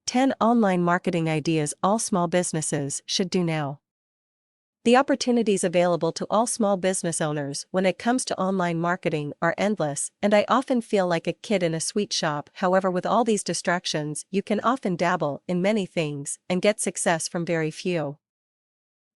10 online marketing ideas all small businesses should do now. The opportunities available to all small business owners when it comes to online marketing are endless, and I often feel like a kid in a sweet shop. However, with all these distractions, you can often dabble in many things and get success from very few.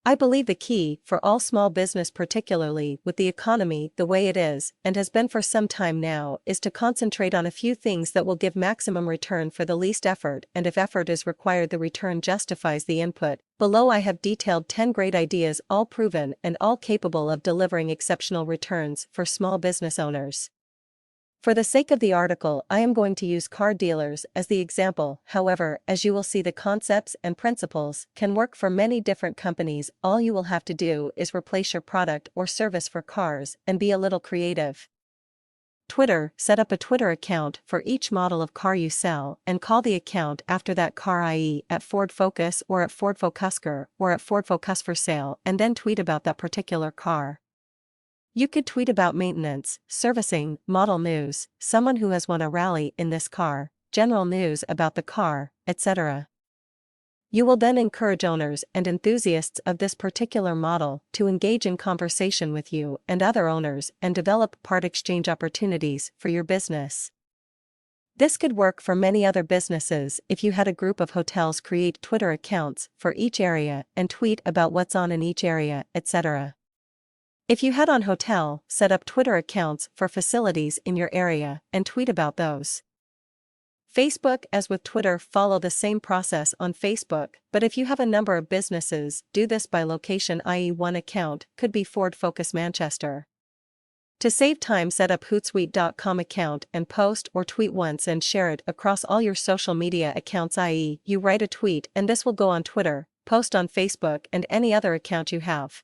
I believe the key for all small business, particularly with the economy the way it is, and has been for some time now, is to concentrate on a few things that will give maximum return for the least effort, and if effort is required, the return justifies the input. Below I have detailed 10 great ideas, all proven and all capable of delivering exceptional returns for small business owners. For the sake of the article, I am going to use car dealers as the example. However, as you will see, the concepts and principles can work for many different companies. All you will have to do is replace your product or service for cars and be a little creative. Twitter: set up a Twitter account for each model of car you sell and call the account after that car, i.e. at Ford Focus or at Ford Focusker or at Ford Focus for sale, and then tweet about that particular car. You could tweet about maintenance, servicing, model news, someone who has won a rally in this car, general news about the car, etc. You will then encourage owners and enthusiasts of this particular model to engage in conversation with you and other owners and develop part exchange opportunities for your business. This could work for many other businesses if you had a group of hotels create Twitter accounts for each area and tweet about what's on in each area, etc. If you had on hotel, set up Twitter accounts for facilities in your area and tweet about those. Facebook: as with Twitter, follow the same process on Facebook, but if you have a number of businesses, do this by location, i.e. one account could be Ford Focus Manchester. To save time, set up Hootsuite.com account and post or tweet once and share it across all your social media accounts, i.e. you write a tweet and this will go on Twitter, post on Facebook and any other account you have.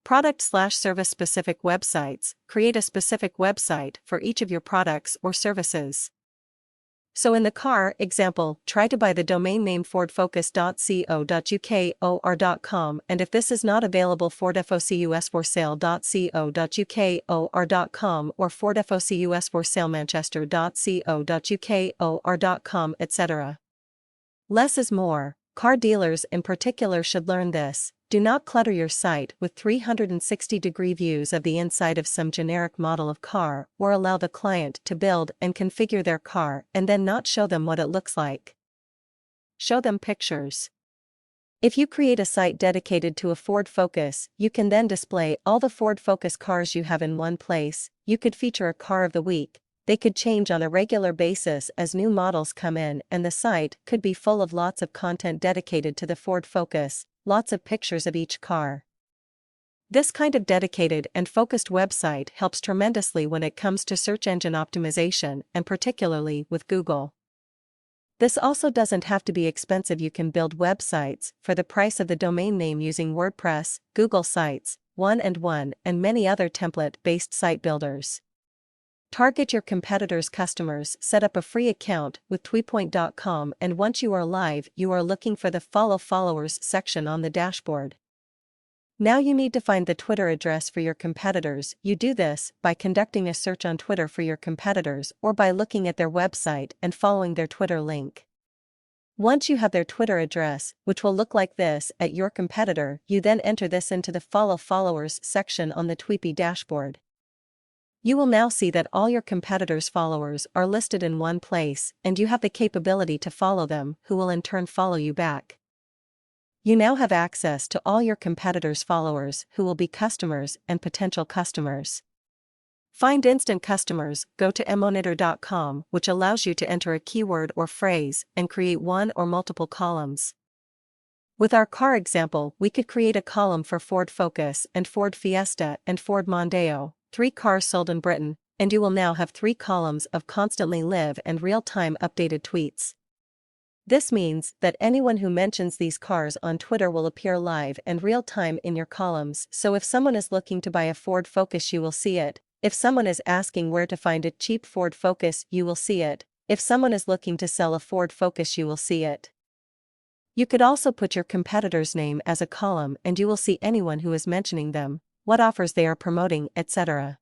Product/service specific websites: create a specific website for each of your products or services. So in the car example, try to buy the domain name fordfocus.co.uk or.com, and if this is not available, fordfocusforsale.co.uk or.com or fordfocusforsalemanchester.co.uk or.com, etc. Less is more. Car dealers in particular should learn this. Do not clutter your site with 360-degree views of the inside of some generic model of car, or allow the client to build and configure their car and then not show them what it looks like. Show them pictures. If you create a site dedicated to a Ford Focus, you can then display all the Ford Focus cars you have in one place. You could feature a car of the week. They could change on a regular basis as new models come in, and the site could be full of lots of content dedicated to the Ford Focus, lots of pictures of each car. This kind of dedicated and focused website helps tremendously when it comes to search engine optimization, and particularly with Google. This also doesn't have to be expensive. You can build websites for the price of the domain name using WordPress, Google Sites, One&One, and many other template-based site builders. Target your competitors' customers. Set up a free account with tweetpoint.com, and once you are live, you are looking for the Follow Followers section on the dashboard. Now you need to find the Twitter address for your competitors. You do this by conducting a search on Twitter for your competitors or by looking at their website and following their Twitter link. Once you have their Twitter address, which will look like this at your competitor, you then enter this into the Follow Followers section on the Tweepy dashboard. You will now see that all your competitors' followers are listed in one place, and you have the capability to follow them, who will in turn follow you back. You now have access to all your competitors' followers, who will be customers and potential customers. Find instant customers. Go to mmonitor.com, which allows you to enter a keyword or phrase and create one or multiple columns. With our car example, we could create a column for Ford Focus and Ford Fiesta and Ford Mondeo, 3 cars sold in Britain, and you will now have 3 columns of constantly live and real-time updated tweets. This means that anyone who mentions these cars on Twitter will appear live and real-time in your columns, so if someone is looking to buy a Ford Focus, you will see it. If someone is asking where to find a cheap Ford Focus, you will see it. If someone is looking to sell a Ford Focus, you will see it. You could also put your competitor's name as a column, and you will see anyone who is mentioning them, what offers they are promoting, etc.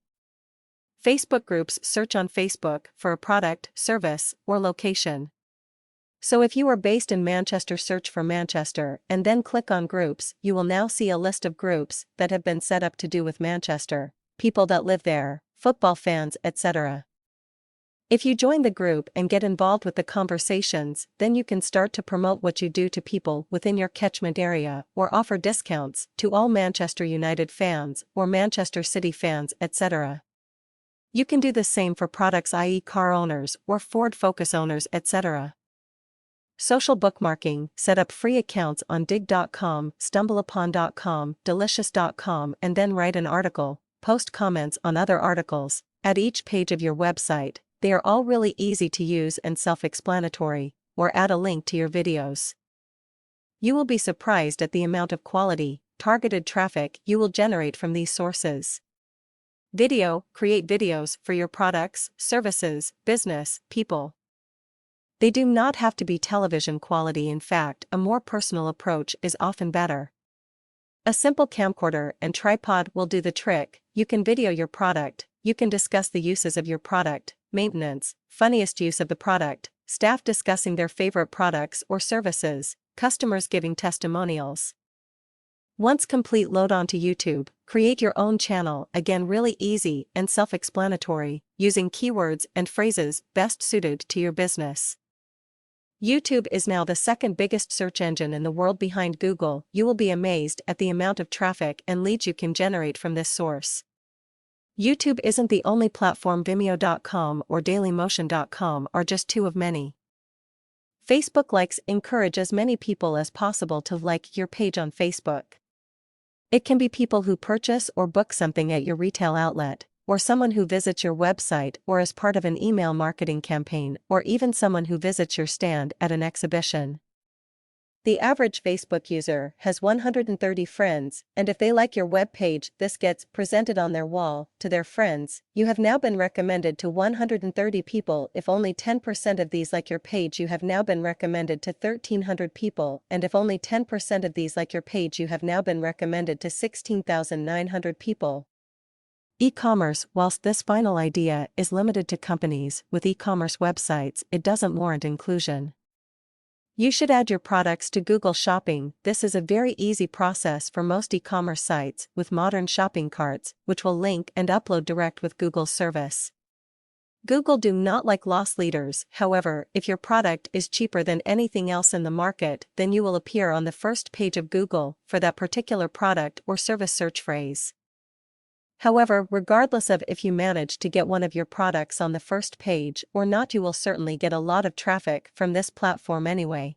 Facebook groups: search on Facebook for a product, service, or location. So if you are based in Manchester, search for Manchester and then click on groups, you will now see a list of groups that have been set up to do with Manchester, people that live there, football fans, etc. If you join the group and get involved with the conversations, then you can start to promote what you do to people within your catchment area or offer discounts to all Manchester United fans or Manchester City fans, etc. You can do the same for products, i.e. car owners or Ford Focus owners, etc. Social bookmarking: set up free accounts on Digg.com, StumbleUpon.com, Delicious.com and then write an article, post comments on other articles, at each page of your website. They are all really easy to use and self-explanatory, or add a link to your videos. You will be surprised at the amount of quality, targeted traffic you will generate from these sources. Video: create videos for your products, services, business, people. They do not have to be television quality. In fact, a more personal approach is often better. A simple camcorder and tripod will do the trick. You can video your product, you can discuss the uses of your product, maintenance, funniest use of the product, staff discussing their favorite products or services, customers giving testimonials. Once complete, load onto YouTube, create your own channel, again really easy and self-explanatory, using keywords and phrases best suited to your business. YouTube is now the second biggest search engine in the world behind Google. You will be amazed at the amount of traffic and leads you can generate from this source. YouTube isn't the only platform. Vimeo.com or Dailymotion.com are just two of many. Facebook likes: encourage as many people as possible to like your page on Facebook. It can be people who purchase or book something at your retail outlet, or someone who visits your website or as part of an email marketing campaign, or even someone who visits your stand at an exhibition. The average Facebook user has 130 friends, and if they like your web page, this gets presented on their wall to their friends. You have now been recommended to 130 people. If only 10% of these like your page, you have now been recommended to 1,300 people, and if only 10% of these like your page, you have now been recommended to 16,900 people. E-commerce: whilst this final idea is limited to companies with e-commerce websites, it doesn't warrant inclusion. You should add your products to Google Shopping. This is a very easy process for most e-commerce sites with modern shopping carts, which will link and upload direct with Google's service. Google do not like loss leaders. However, if your product is cheaper than anything else in the market, then you will appear on the first page of Google for that particular product or service search phrase. However, regardless of if you manage to get one of your products on the first page or not, you will certainly get a lot of traffic from this platform anyway.